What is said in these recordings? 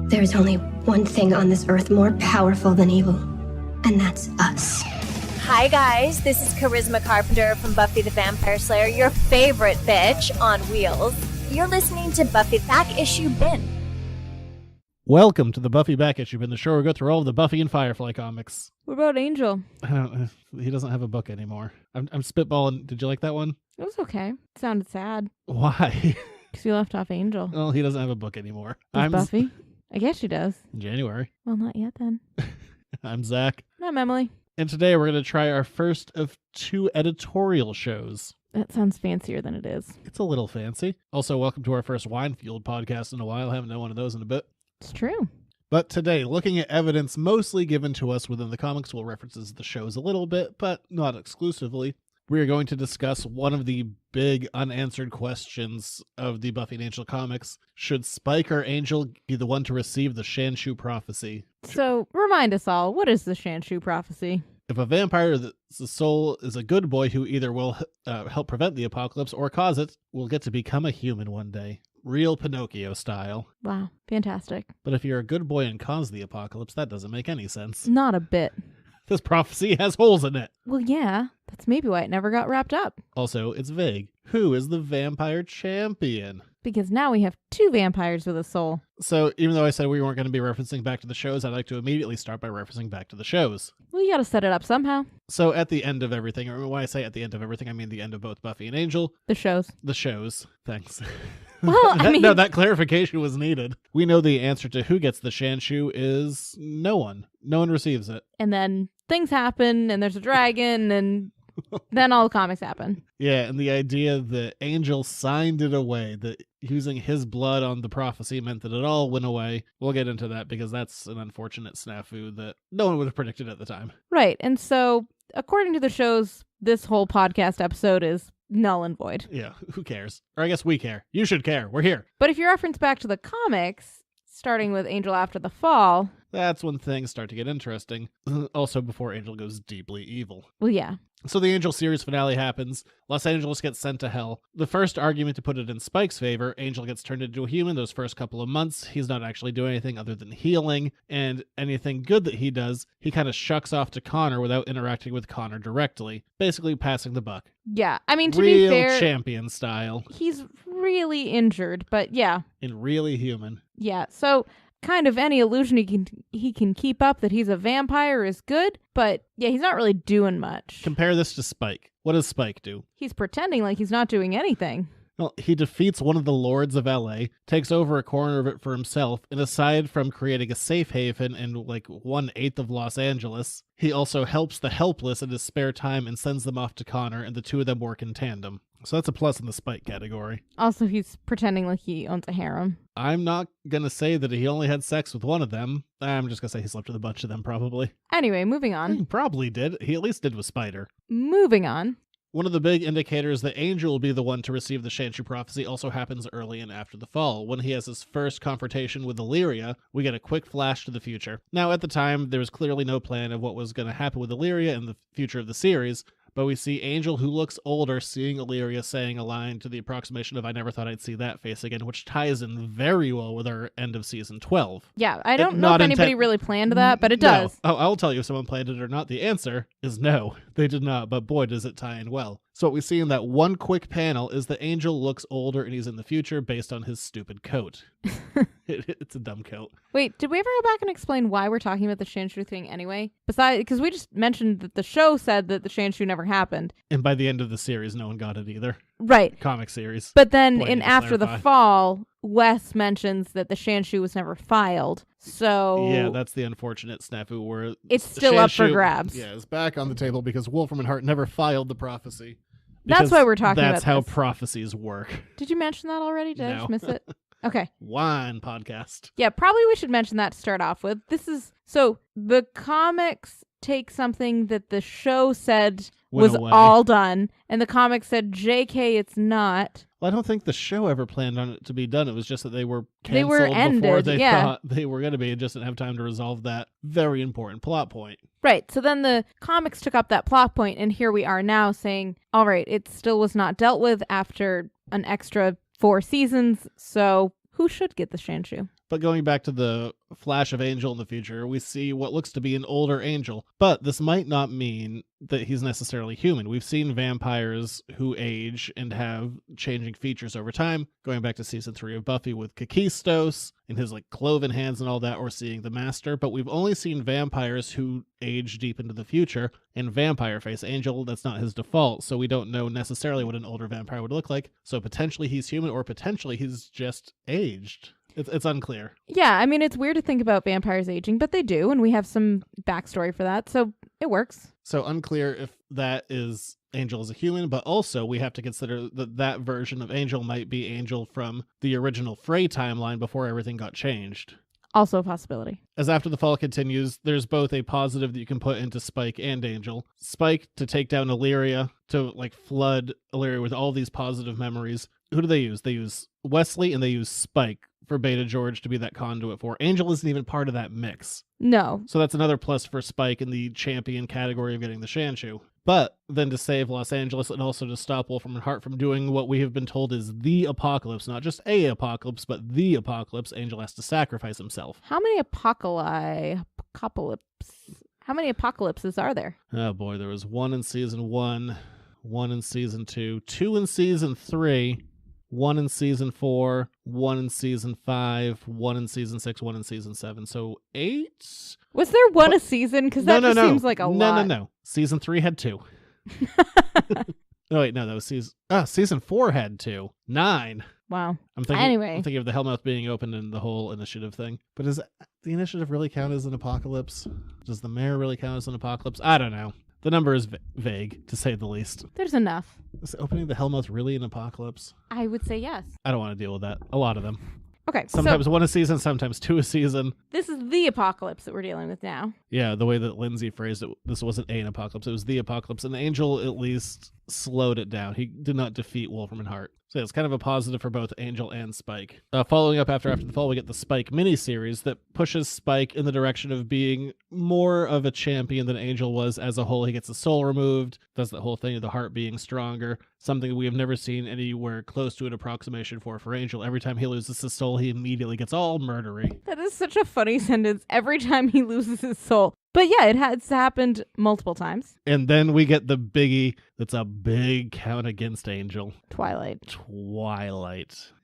There's only one thing on this earth more powerful than evil, and that's us. Hi guys, this is Charisma Carpenter from Buffy the Vampire Slayer, your favorite bitch on wheels. You're listening to Buffy Back Issue Bin. Welcome to the Buffy Back Issue Bin, the show where we go through all of the Buffy and Firefly comics. What about Angel? He doesn't have a book anymore. I'm spitballing. Did you like that one? It was okay. It sounded sad. Why? Because you left off Angel. Well, he doesn't have a book anymore. Does Buffy? I guess she does. In January. Well, not yet then. I'm Zach. I'm Emily. And today we're going to try our first of 2 editorial shows. That sounds fancier than it is. It's a little fancy. Also, welcome to our first wine-fueled podcast in a while. I haven't done one of those in a bit. It's true. But today, looking at evidence mostly given to us within the comics, we'll references the shows a little bit, but not exclusively. We are going to discuss one of the big unanswered questions of the Buffy and Angel comics. Should Spike or Angel be the one to receive the Shanshu prophecy? So, remind us all, what is the Shanshu prophecy? If a vampire, the soul is a good boy who either will help prevent the apocalypse or cause it, will get to become a human one day. Real Pinocchio style. Wow, fantastic. But if you're a good boy and cause the apocalypse, that doesn't make any sense. Not a bit. This prophecy has holes in it. Well, yeah, that's maybe why it never got wrapped up. Also, it's vague. Who is the vampire champion? Because now we have 2 vampires with a soul. So even though I said we weren't going to be referencing back to the shows, I'd like to immediately start by referencing back to the shows. Well, you gotta set it up somehow. So at the end of everything, or when I say at the end of everything, I mean the end of both Buffy and Angel. The shows. The shows. Thanks. Well, I mean... No, that clarification was needed. We know the answer to who gets the Shanshu is no one. No one receives it. And then things happen, and there's a dragon, and then all the comics happen. Yeah, and the idea that Angel signed it away, that using his blood on the prophecy meant that it all went away. We'll get into that because that's an unfortunate snafu that no one would have predicted at the time. Right, and so according to the shows, this whole podcast episode is null and void. Yeah, who cares? Or I guess we care. You should care. We're here. But if you reference back to the comics, starting with Angel After the Fall... That's when things start to get interesting. Also before Angel goes deeply evil. Well, yeah. So the Angel series finale happens. Los Angeles gets sent to hell. The first argument to put it in Spike's favor, Angel gets turned into a human those first couple of months. He's not actually doing anything other than healing, and anything good that he does, he kind of shucks off to Connor without interacting with Connor directly, basically passing the buck. Yeah, I mean, to Real be fair... champion style. He's really injured, but yeah. And really human. Yeah, so... kind of any illusion he can keep up that he's a vampire is good, but yeah, he's not really doing much. Compare this to Spike. What does Spike do? He's pretending like he's not doing anything. Well, he defeats one of the lords of LA, takes over a corner of it for himself, and aside from creating a safe haven in like 1/8 of Los Angeles, he also helps the helpless in his spare time and sends them off to Connor, and the 2 of them work in tandem. So that's a plus in the Spike category. Also, he's pretending like he owns a harem. I'm not going to say that he only had sex with one of them. I'm just going to say he slept with a bunch of them, probably. Anyway, moving on. He probably did. He at least did with Spider. Moving on. One of the big indicators that Angel will be the one to receive the Shanshu prophecy also happens early and after the fall. When he has his first confrontation with Illyria, we get a quick flash to the future. Now, at the time, there was clearly no plan of what was going to happen with Illyria in the future of the series, but we see Angel, who looks older, seeing Illyria saying a line to the approximation of "I never thought I'd see that face again," which ties in very well with our end of season 12. Yeah, I don't know if anybody really planned that, but it does. No. I'll tell you if someone planned it or not. The answer is no, they did not, but boy, does it tie in well. So what we see in that one quick panel is that Angel looks older and he's in the future based on his stupid coat. It's a dumb coat. Wait, did we ever go back and explain why we're talking about the Shanshu thing anyway? Besides, because we just mentioned that the show said that the Shanshu never happened. And by the end of the series, no one got it either. Right. Comic series. But then in After the Fall, Wes mentions that the Shanshu was never filed. So... yeah, that's the unfortunate snafu where... it's still up for grabs. Yeah, it's back on the table because Wolfram and Hart never filed the prophecy. That's why we're talking about That's how this. prophecies work. Did you mention that already? Did I just miss it? Okay. Wine podcast. Yeah, probably we should mention that to start off with. This is... so the comics take something that the show said was all done, and the comics said, JK, it's not. Well, I don't think the show ever planned on it to be done. It was just that they were canceled before they thought they were going to be and just didn't have time to resolve that very important plot point. Right. So then the comics took up that plot point, and here we are now saying, all right, it still was not dealt with after an extra 4 seasons, so who should get the Shanshu? But going back to the flash of Angel in the future, we see what looks to be an older Angel. But this might not mean that he's necessarily human. We've seen vampires who age and have changing features over time. Going back to season 3 of Buffy with Kakistos and his like cloven hands and all that, or seeing the Master. But we've only seen vampires who age deep into the future. And vampire face Angel, that's not his default. So we don't know necessarily what an older vampire would look like. So potentially he's human, or potentially he's just aged. It's unclear. Yeah, I mean, it's weird to think about vampires aging, but they do, and we have some backstory for that, so it works. So unclear if that is Angel as a human, but also we have to consider that that version of Angel might be Angel from the original Frey timeline before everything got changed. Also a possibility. As After the Fall continues, there's both a positive that you can put into Spike and Angel. Spike to take down Illyria, to like flood Illyria with all these positive memories. Who do they use? They use Wesley and they use Spike for Beta George to be that conduit for. Angel isn't even part of that mix. No. So that's another plus for Spike in the champion category of getting the Shanshu. But then to save Los Angeles and also to stop Wolfram and Hart from doing what we have been told is the apocalypse, not just a apocalypse, but the apocalypse, Angel has to sacrifice himself. How many apocalypses are there? Oh boy, there was 1 in season 1, 1 in season 2, 2 in season 3, 1 in season 4, 1 in season 5, 1 in season 6, 1 in season 7. So 8? Was there one a season? Because that just seems like a lot. No. Season 3 had 2. No, wait, no, that was season 4 had 2. 9. Wow. I'm thinking of the Hellmouth being opened and the whole initiative thing. But does the initiative really count as an apocalypse? Does the mayor really count as an apocalypse? I don't know. The number is vague, to say the least. There's enough. Is opening the Hellmouth really an apocalypse? I would say yes. I don't want to deal with that. A lot of them. Okay, sometimes 1 a season, sometimes 2 a season. This is the apocalypse that we're dealing with now. Yeah, the way that Lindsay phrased it, this wasn't an apocalypse, it was the apocalypse. And Angel at least slowed it down. He did not defeat Wolfram and Hart. So yeah, it's kind of a positive for both Angel and Spike. Following up after the Fall, we get the Spike miniseries that pushes Spike in the direction of being more of a champion than Angel was as a whole. He gets his soul removed, does that whole thing of the heart being stronger, something we have never seen anywhere close to an approximation for Angel. Every time he loses his soul, he immediately gets all murdery. That is such a funny sentence. Every time he loses his soul. But yeah, it has happened multiple times. And then we get the biggie that's a big count against Angel. Twilight.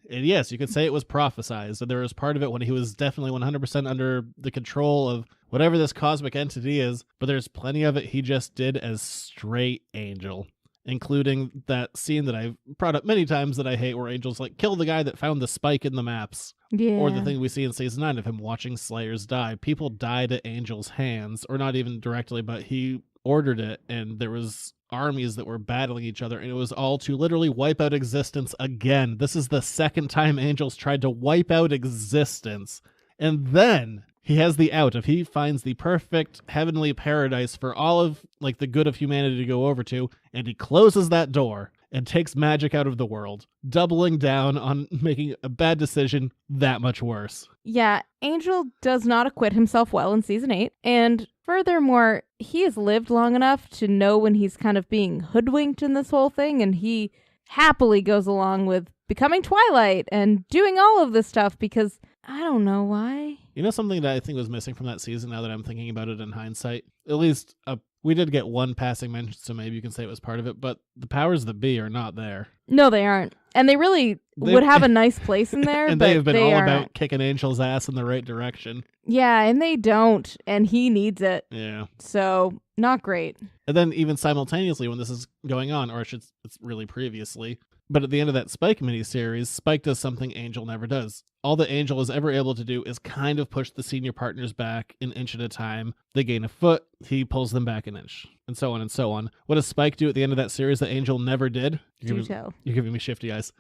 And yes, you could say it was prophesized, and there was part of it when he was definitely 100% under the control of whatever this cosmic entity is, but there's plenty of it he just did as straight Angel, including that scene that I've brought up many times that I hate, where Angel's like, kill the guy that found the spike in the maps. Yeah. Or the thing we see in season 9 of him watching Slayers die. People died at Angel's hands, or not even directly, but he ordered it, and there was armies that were battling each other, and it was all to literally wipe out existence again. This is the second time Angel's tried to wipe out existence. And then he has the out. If he finds the perfect heavenly paradise for all of like the good of humanity to go over to, and he closes that door and takes magic out of the world, doubling down on making a bad decision that much worse. Yeah, Angel does not acquit himself well in season 8, and furthermore, he has lived long enough to know when he's kind of being hoodwinked in this whole thing, and he happily goes along with becoming Twilight and doing all of this stuff because I don't know why. You know something that I think was missing from that season, now that I'm thinking about it in hindsight? At least we did get one passing mention, so maybe you can say it was part of it, but the powers that be are not there. No, they aren't. And they really would have a nice place in there, and but they have been all aren't. about kicking Angel's ass in the right direction. Yeah, and they don't, and he needs it. Yeah. So, not great. And then even simultaneously when this is going on, or it's really previously, but at the end of that Spike miniseries, Spike does something Angel never does. All that Angel is ever able to do is kind of push the senior partners back an inch at a time. They gain a foot, he pulls them back an inch, and so on and so on. What does Spike do at the end of that series that Angel never did? You're giving me shifty eyes.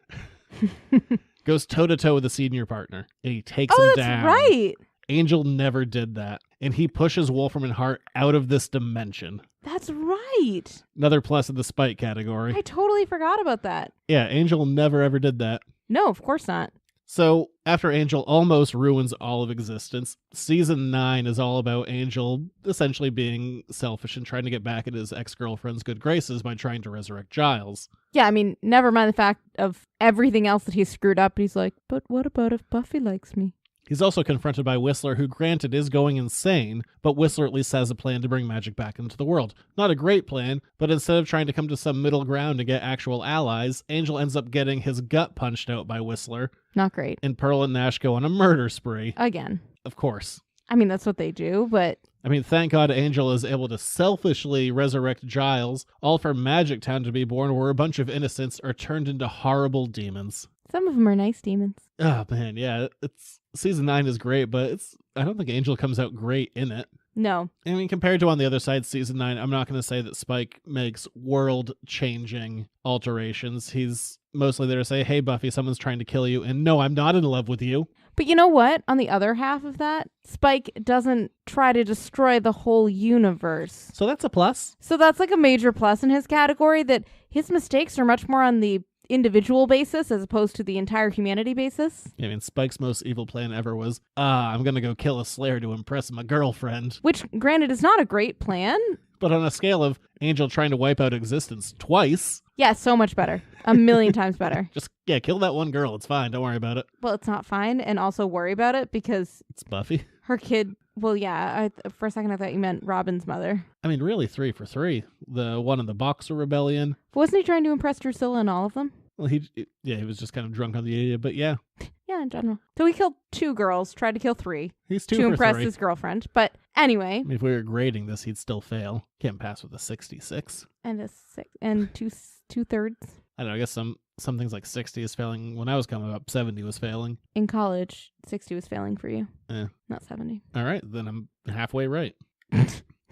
Goes toe-to-toe with the senior partner, and he takes him down. Oh, that's right. Angel never did that, and he pushes Wolfram and Hart out of this dimension. That's right. Another plus in the Spike category. I totally forgot about that. Yeah, Angel never ever did that. No, of course not. So, after Angel almost ruins all of existence, season 9 is all about Angel essentially being selfish and trying to get back at his ex-girlfriend's good graces by trying to resurrect Giles. Yeah, I mean, never mind the fact of everything else that he's screwed up. He's like, but what about if Buffy likes me? He's also confronted by Whistler, who granted is going insane, but Whistler at least has a plan to bring magic back into the world. Not a great plan, but instead of trying to come to some middle ground to get actual allies, Angel ends up getting his gut punched out by Whistler. Not great. And Pearl and Nash go on a murder spree. Again. Of course. I mean, that's what they do, but... I mean, thank God Angel is able to selfishly resurrect Giles, all for Magic Town to be born, where a bunch of innocents are turned into horrible demons. Some of them are nice demons. Oh, man, yeah. Season 9 is great, but I don't think Angel comes out great in it. No. I mean, compared to on the other side, Season 9, I'm not going to say that Spike makes world-changing alterations. He's mostly there to say, hey, Buffy, someone's trying to kill you, and no, I'm not in love with you. But you know what? On the other half of that, Spike doesn't try to destroy the whole universe. So that's a plus. So that's like a major plus in his category, that his mistakes are much more on the individual basis as opposed to the entire humanity basis. I mean, Spike's most evil plan ever was, I'm going to go kill a Slayer to impress my girlfriend. Which, granted, is not a great plan. But on a scale of Angel trying to wipe out existence twice... Yeah, so much better. A million times better. Just, kill that one girl. It's fine. Don't worry about it. Well, it's not fine. And also worry about it because... It's Buffy. Her kid... Well, yeah. For a second, I thought you meant Robin's mother. I mean, really, 3 for 3. The one in the Boxer Rebellion. Wasn't he trying to impress Drusilla in all of them? Well, he was just kind of drunk on the idea, but yeah. Yeah, in general. So he killed 2 girls, tried to kill 3. He's 2 to for impress 3. his girlfriend. But anyway. I mean, if we were grading this, he'd still fail. Can't pass with a 66. And a 6 and 2/3. I don't know. I guess some things like 60 is failing. When I was coming up, 70 was failing. In college, 60 was failing for you. Not 70. All right, then I'm halfway right.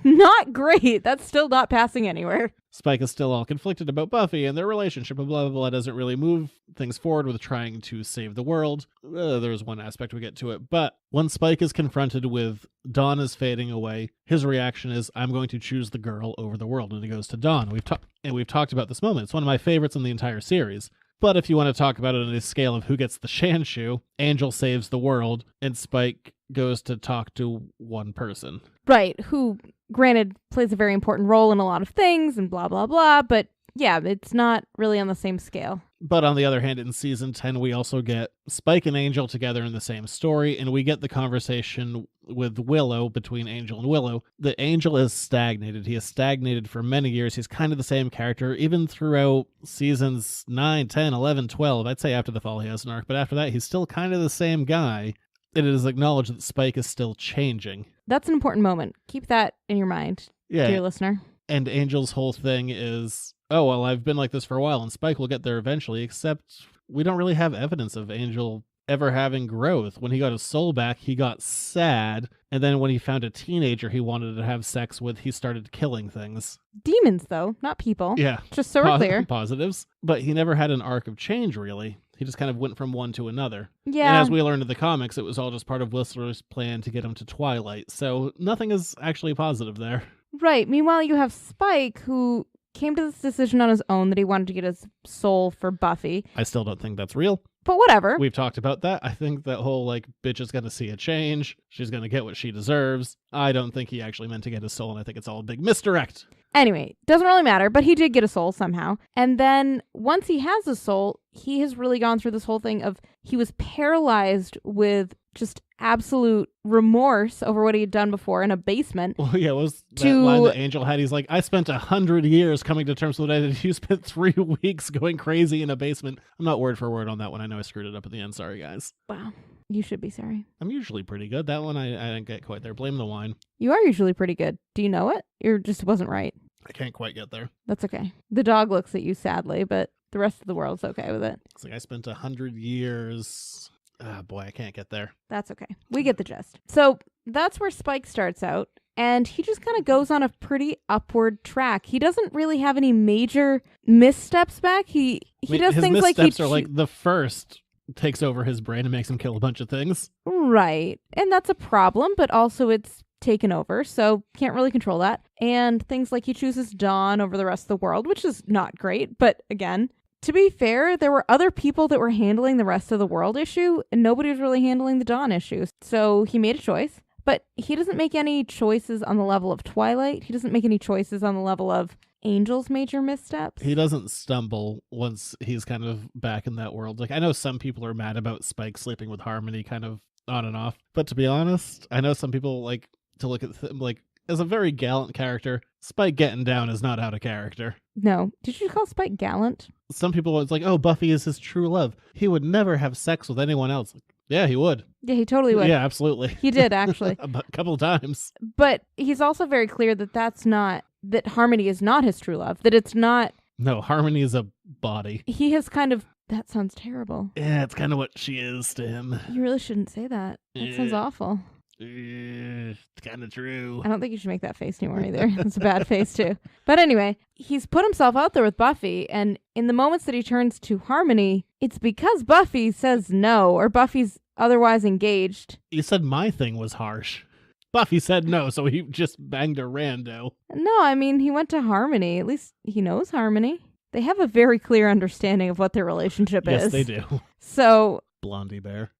Not great. That's still not passing anywhere. Spike is still all conflicted about Buffy and their relationship, and blah, blah, blah. Doesn't really move things forward with trying to save the world. There's one aspect we get to it. But when Spike is confronted with Dawn is fading away, his reaction is, I'm going to choose the girl over the world. And he goes to Dawn. We've talked about this moment. It's one of my favorites in the entire series. But if you want to talk about it on a scale of who gets the Shanshu, Angel saves the world, and Spike goes to talk to one person. Right, who, granted, plays a very important role in a lot of things and blah, blah, blah, but yeah, it's not really on the same scale. But on the other hand, in Season 10, we also get Spike and Angel together in the same story, and we get the conversation with Willow, between Angel and Willow. The Angel is stagnated. He has stagnated for many years. He's kind of the same character, even throughout Seasons 9, 10, 11, 12. I'd say after the fall he has an arc, but after that, he's still kind of the same guy. It is acknowledged that Spike is still changing. That's an important moment. Keep that in your mind, dear listener. And Angel's whole thing is, oh, well, I've been like this for a while, and Spike will get there eventually, except we don't really have evidence of Angel ever having growth. When he got his soul back, he got sad, and then when he found a teenager he wanted to have sex with, he started killing things. Demons, though, not people. Yeah. Just so we're clear. Positives. But he never had an arc of change, really. He just kind of went from one to another. Yeah. And as we learned in the comics, it was all just part of Whistler's plan to get him to Twilight. So nothing is actually positive there. Right. Meanwhile, you have Spike, who came to this decision on his own that he wanted to get his soul for Buffy. I still don't think that's real. But whatever. We've talked about that. I think that whole, bitch is going to see a change. She's going to get what she deserves. I don't think he actually meant to get his soul, and I think it's all a big misdirect. Anyway, doesn't really matter, but he did get a soul somehow. And then once he has a soul, he has really gone through this whole thing of he was paralyzed with just absolute remorse over what he had done before in a basement. Well, yeah, what was that line that Angel had? He's like, I spent 100 years coming to terms with what I did. You spent 3 weeks going crazy in a basement. I'm not word for word on that one. I know I screwed it up at the end. Sorry, guys. Wow. You should be sorry. I'm usually pretty good. That one, I didn't get quite there. Blame the wine. You are usually pretty good. Do you know it? It just wasn't right. I can't quite get there. That's okay. The dog looks at you sadly, but the rest of the world's okay with it. It's like I spent 100 years. Ah, boy, I can't get there. That's okay. We get the gist. So that's where Spike starts out, and he just kind of goes on a pretty upward track. He doesn't really have any major missteps back. He does things like missteps are like the first takes over his brain and makes him kill a bunch of things. Right. And that's a problem, but also it's taken over, so can't really control that. And things like he chooses Dawn over the rest of the world, which is not great, but again, to be fair, there were other people that were handling the rest of the world issue, and nobody was really handling the Dawn issue. So he made a choice, but he doesn't make any choices on the level of Twilight. He doesn't make any choices on the level of Angel's major missteps. He doesn't stumble once he's kind of back in that world. Like, I know some people are mad about Spike sleeping with Harmony kind of on and off. But to be honest, I know some people like to look at like as a very gallant character. Spike getting down is not out of character. No. Did you call Spike gallant? Some people, it's like, oh, Buffy is his true love. He would never have sex with anyone else. Yeah, he would. Yeah, he totally would. Yeah, absolutely. He did, actually. A couple of times. But he's also very clear that that Harmony is not his true love. That it's not... No, Harmony is a body. He has kind of... That sounds terrible. Yeah, it's kind of what she is to him. You really shouldn't say that. That sounds awful. It's kind of true. I don't think you should make that face anymore either. That's a bad face too. But anyway, he's put himself out there with Buffy, and in the moments that he turns to Harmony, it's because Buffy says no, or Buffy's otherwise engaged. You said my thing was harsh. Buffy said no, so he just banged a rando. No, I mean, he went to Harmony. At least he knows Harmony. They have a very clear understanding of what their relationship is. Yes, they do. So... Blondie bear.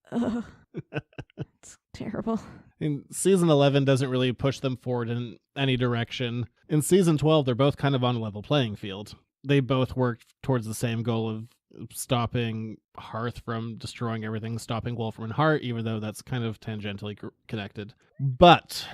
It's terrible. In season 11 doesn't really push them forward in any direction. In season 12, they're both kind of on a level playing field. They both work towards the same goal of stopping Hearth from destroying everything, stopping Wolfram and Hart, even though that's kind of tangentially connected. But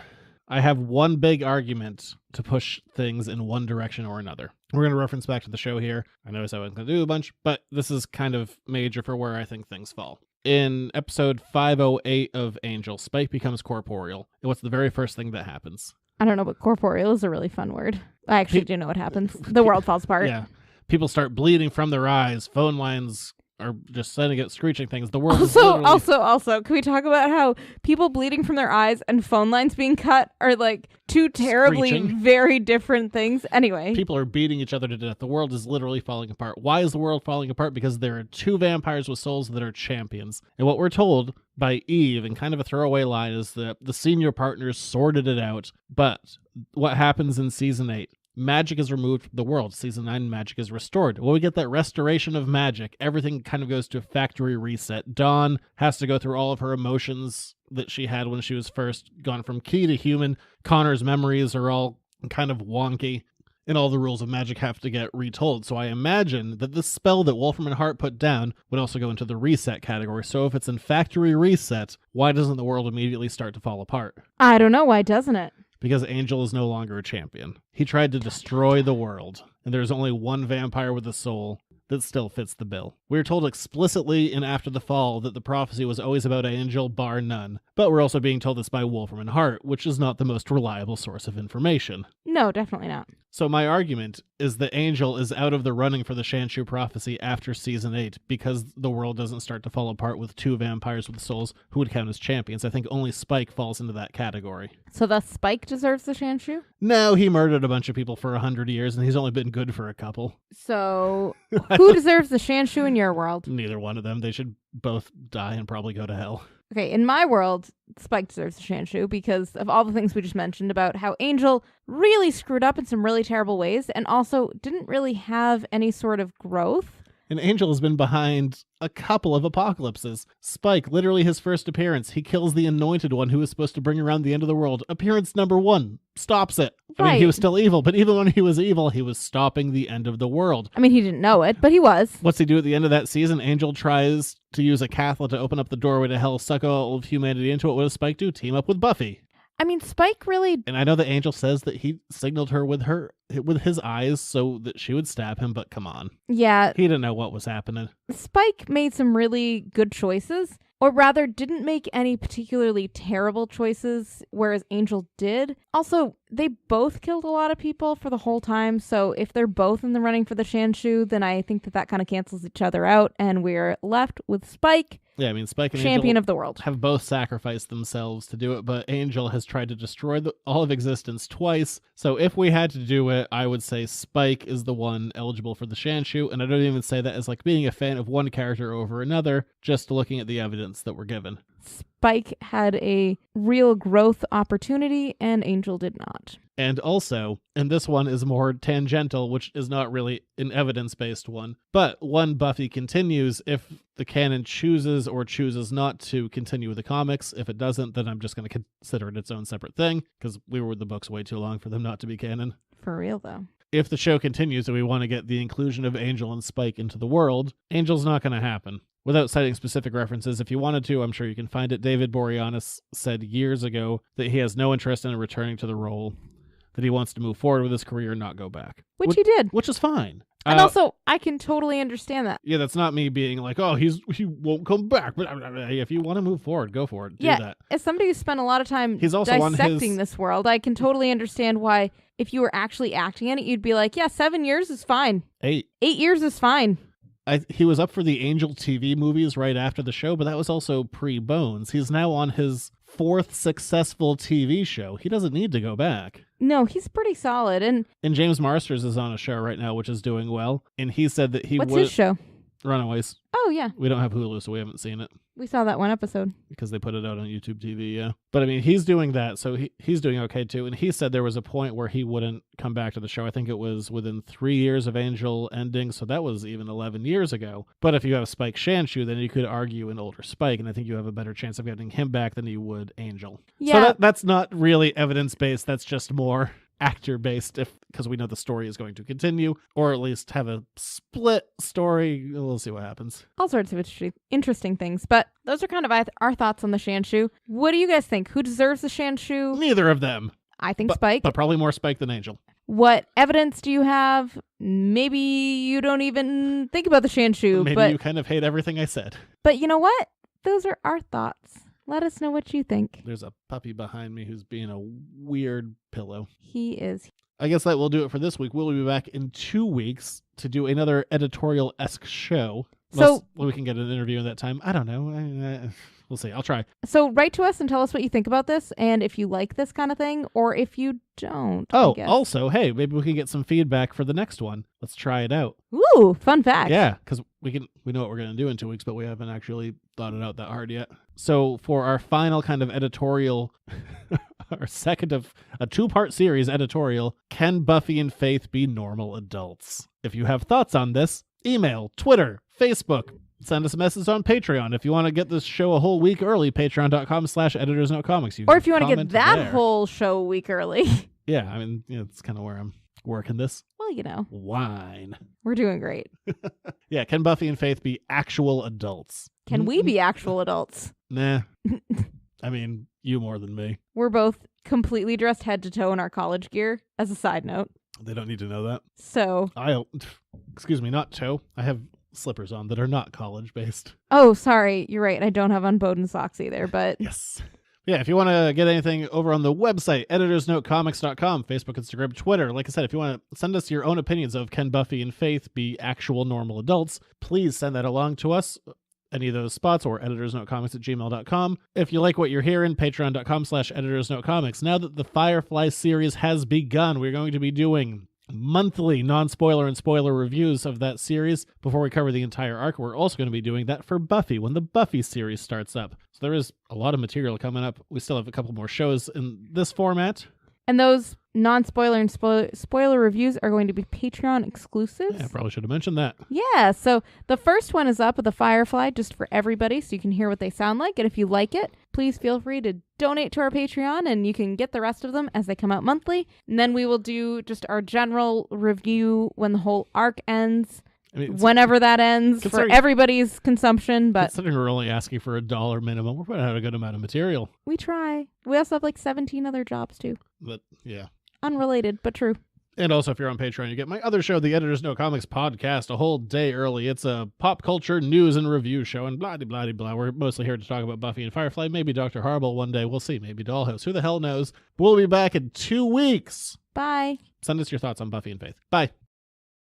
I have one big argument to push things in one direction or another. We're going to reference back to the show here. I know I said I was going to do a bunch, but this is kind of major for where I think things fall. In episode 508 of Angel, Spike becomes corporeal. And what's the very first thing that happens? I don't know, but corporeal is a really fun word. I actually do know what happens. The world falls apart. Yeah. People start bleeding from their eyes. Phone lines are just sending out screeching things. The world is literally... Also, can we talk about how people bleeding from their eyes and phone lines being cut are like two terribly Screeching. very different things? Anyway. People are beating each other to death. The world is literally falling apart. Why is the world falling apart? Because there are two vampires with souls that are champions. And what we're told by Eve, and kind of a throwaway line, is that the senior partners sorted it out. But what happens in season 8? Magic is removed from the world. Season 9, magic is restored. Well, we get that restoration of magic. Everything kind of goes to a factory reset. Dawn has to go through all of her emotions that she had when she was first gone from key to human. Connor's memories are all kind of wonky, and all the rules of magic have to get retold. So I imagine that this spell that Wolfram and Hart put down would also go into the reset category. So if it's in factory reset, why doesn't the world immediately start to fall apart? I don't know. Why doesn't it? Because Angel is no longer a champion. He tried to destroy the world, and there's only one vampire with a soul that still fits the bill. We're told explicitly in After the Fall that the prophecy was always about Angel, bar none. But we're also being told this by Wolfram and Hart, which is not the most reliable source of information. No, definitely not. So my argument is that Angel is out of the running for the Shanshu prophecy after season 8 because the world doesn't start to fall apart with two vampires with souls who would count as champions. I think only Spike falls into that category. So thus Spike deserves the Shanshu? No, he murdered a bunch of people for 100 years and he's only been good for a couple. So who deserves the Shanshu in your world? Neither one of them. They should both die and probably go to hell. Okay, in my world, Spike deserves the Shanshu because of all the things we just mentioned about how Angel really screwed up in some really terrible ways and also didn't really have any sort of growth. And Angel has been behind a couple of apocalypses. Spike, literally his first appearance, he kills the Anointed One who was supposed to bring around the end of the world. Appearance number 1, stops it. I mean, he was still evil, but even when he was evil, he was stopping the end of the world. I mean, he didn't know it, but he was. What's he do at the end of that season? Angel tries to use a Catholic to open up the doorway to hell, suck all of humanity into it. What does Spike do? Team up with Buffy. I mean, Spike really... And I know that Angel says that he signaled her with his eyes so that she would stab him, but come on. Yeah. He didn't know what was happening. Spike made some really good choices, or rather didn't make any particularly terrible choices, whereas Angel did. Also, they both killed a lot of people for the whole time, so if they're both in the running for the Shanshu, then I think that kind of cancels each other out, and we're left with Spike. Yeah, I mean, Spike and champion Angel of the world have both sacrificed themselves to do it, but Angel has tried to destroy all of existence twice. So if we had to do it, I would say Spike is the one eligible for the Shanshu, and I don't even say that as like being a fan of one character over another, just looking at the evidence that we're given. Spike had a real growth opportunity, and Angel did not. And also, and this one is more tangential, which is not really an evidence-based one, but one Buffy continues if the canon chooses or chooses not to continue with the comics. If it doesn't, then I'm just going to consider it its own separate thing, because we were with the books way too long for them not to be canon. For real, though. If the show continues and we want to get the inclusion of Angel and Spike into the world, Angel's not going to happen. without citing specific references, if you wanted to, I'm sure you can find it. David Boreanaz said years ago that he has no interest in returning to the role, that he wants to move forward with his career and not go back. Which he did. Which is fine. And also, I can totally understand that. Yeah, that's not me being like, oh, he won't come back. But if you want to move forward, go for it. Do that. As somebody who spent a lot of time He's also dissecting this world, I can totally understand why if you were actually acting in it, you'd be like, yeah, 7 years is fine. 8 years is fine. He was up for the Angel TV movies right after the show, but that was also pre-Bones. He's now on his 4th successful TV show. He doesn't need to go back. No, he's pretty solid. And James Marsters is on a show right now, which is doing well. And he said that he what's his show? Runaways. Oh, yeah. We don't have Hulu, so we haven't seen it. We saw that one episode. Because they put it out on YouTube TV, yeah. But I mean, he's doing that, so he's doing okay too. And he said there was a point where he wouldn't come back to the show. I think it was within 3 years of Angel ending, so that was even 11 years ago. But if you have Spike Shanshu, then you could argue an older Spike, and I think you have a better chance of getting him back than you would Angel. Yeah. So that's not really evidence-based, that's just more actor-based, because we know the story is going to continue, or at least have a split story. We'll see what happens. All sorts of interesting things, but those are kind of our thoughts on the Shanshu. What do you guys think? Who deserves the Shanshu? Neither of them. I think Spike. But probably more Spike than Angel. What evidence do you have? Maybe you don't even think about the Shanshu. Maybe you kind of hate everything I said. But you know what? Those are our thoughts. Let us know what you think. There's a puppy behind me who's being a weird pillow. He is. I guess that will do it for this week. We'll be back in 2 weeks to do another editorial-esque show. Unless we can get an interview in that time. I don't know. We'll see. I'll try. So write to us and tell us what you think about this, and if you like this kind of thing, or if you don't. Oh, also, hey, maybe we can get some feedback for the next one. Let's try it out. Ooh, fun fact. Yeah, because we know what we're going to do in 2 weeks, but we haven't actually thought it out that hard yet. So for our final kind of editorial, our second of a 2-part series editorial, can Buffy and Faith be normal adults? If you have thoughts on this, email, Twitter, Facebook, send us a message on Patreon. If you want to get this show a whole week early, patreon.com/editorsnotecomics. Or if you want to get that whole show a week early. Yeah, I mean, that's kind of where I'm working this. Well, you know. Wine. We're doing great. Yeah, can Buffy and Faith be actual adults? Can we be actual adults? Nah. I mean, you more than me. We're both completely dressed head to toe in our college gear, as a side note. They don't need to know that. So. Excuse me, not toe. I have slippers on that are not college-based. Oh, sorry. You're right. I don't have on Bowden socks either, but... Yes. Yeah, if you want to get anything over on the website, editorsnotecomics.com, Facebook, Instagram, Twitter. Like I said, if you want to send us your own opinions of can Buffy and Faith be actual normal adults, please send that along to us. Any of those spots, or editorsnotecomics@gmail.com. If you like what you're hearing, patreon.com/editorsnotecomics. Now that the Firefly series has begun, we're going to be doing monthly non-spoiler and spoiler reviews of that series before we cover the entire arc. We're also going to be doing that for Buffy when the Buffy series starts up. So there is a lot of material coming up. We still have a couple more shows in this format. And those non-spoiler and spoiler reviews are going to be Patreon exclusives. Yeah, I probably should have mentioned that. Yeah, so the first one is up with the Firefly just for everybody, so you can hear what they sound like. And if you like it, please feel free to donate to our Patreon, and you can get the rest of them as they come out monthly. And then we will do just our general review when the whole arc ends. I mean, whenever that ends for everybody's consumption. But considering we're only asking for $1 minimum, we're putting out a good amount of material. We try. We also have like 17 other jobs too. But yeah. Unrelated, but true. And also, if you're on Patreon, you get my other show, the Editors Note Comics podcast, a whole day early. It's a pop culture news and review show, and blah-de-blah-de-blah. We're mostly here to talk about Buffy and Firefly, maybe Dr. Horrible one day. We'll see. Maybe Dollhouse. Who the hell knows? We'll be back in 2 weeks. Bye. Send us your thoughts on Buffy and Faith. Bye.